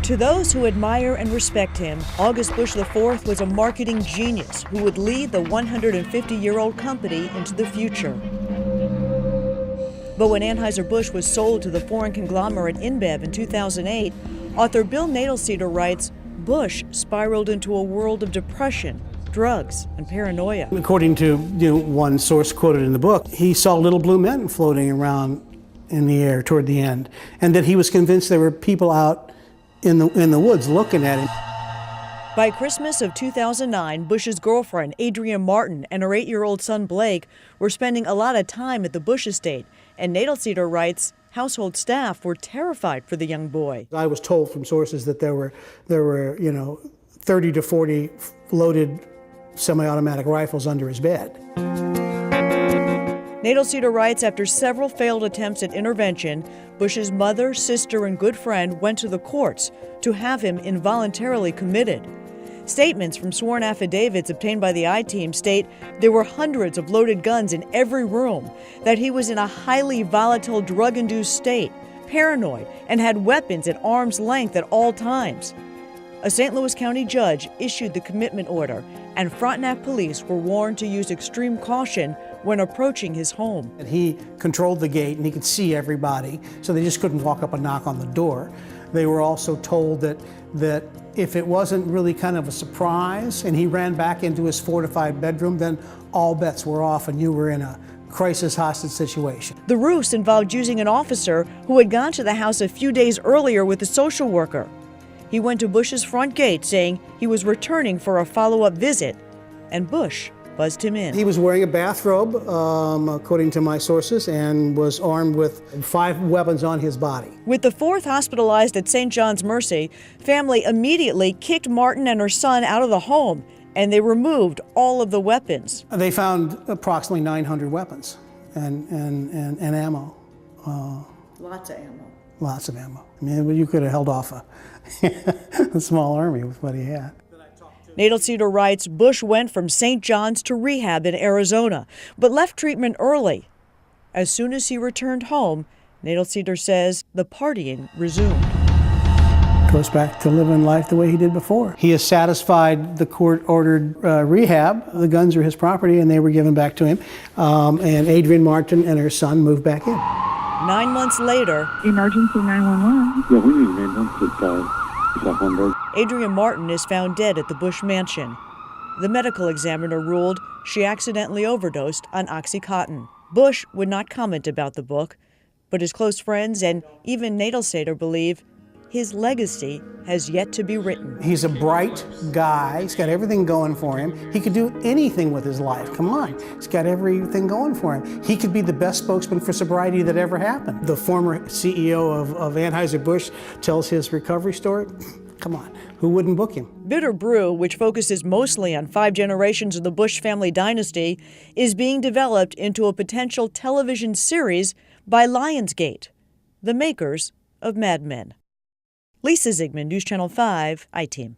To those who admire and respect him, August Busch IV was a marketing genius who would lead the 150-year-old company into the future. But when Anheuser-Busch was sold to the foreign conglomerate InBev in 2008, author Bill Nadelceder writes, Busch spiraled into a world of depression, drugs, and paranoia. According to one source quoted in the book, he saw little blue men floating around in the air toward the end, and that he was convinced there were people out in the woods looking at him. By Christmas of 2009, Busch's girlfriend, Adrienne Martin, and her 8-year-old son, Blake, were spending a lot of time at the Busch estate, and Nadelceder writes, household staff were terrified for the young boy. I was told from sources that there were 30 to 40 loaded semi-automatic rifles under his bed. Nadelceder writes, after several failed attempts at intervention, Busch's mother, sister, and good friend went to the courts to have him involuntarily committed. Statements from sworn affidavits obtained by the I-Team state there were hundreds of loaded guns in every room, that he was in a highly volatile drug-induced state, paranoid, and had weapons at arm's length at all times. A St. Louis County judge issued the commitment order, and Frontenac police were warned to use extreme caution when approaching his home. He controlled the gate and he could see everybody, so they just couldn't walk up and knock on the door. They were also told that if it wasn't really kind of a surprise and he ran back into his fortified bedroom, then all bets were off and you were in a crisis hostage situation. The ruse involved using an officer who had gone to the house a few days earlier with a social worker. He went to Busch's front gate saying he was returning for a follow-up visit, and Busch buzzed him in. He was wearing a bathrobe, according to my sources, and was armed with 5 weapons on his body. With the fourth hospitalized at St. John's Mercy, family immediately kicked Martin and her son out of the home, and they removed all of the weapons. They found approximately 900 weapons and ammo. Lots of ammo. Lots of ammo. I mean, you could have held off a small army with what he had. Nadelceder writes, Busch went from St. John's to rehab in Arizona, but left treatment early. As soon as he returned home, Nadelceder says the partying resumed. Goes back to living life the way he did before. He has satisfied the court-ordered rehab. The guns are his property, and they were given back to him. And Adrienne Martin and her son moved back in. 9 months later, Emergency 911. Yeah, we need an ambulance at Adrienne Martin is found dead at the Busch mansion. The medical examiner ruled she accidentally overdosed on OxyContin. Busch would not comment about the book, but his close friends and even Nadelceder believe his legacy has yet to be written. He's a bright guy. He's got everything going for him. He could do anything with his life. Come on. He's got everything going for him. He could be the best spokesman for sobriety that ever happened. The former CEO of Anheuser-Busch tells his recovery story. Come on. Who wouldn't book him? Bitter Brew, which focuses mostly on 5 generations of the Busch family dynasty, is being developed into a potential television series by Lionsgate, the makers of Mad Men. Lisa Zigman, News Channel 5, I-Team.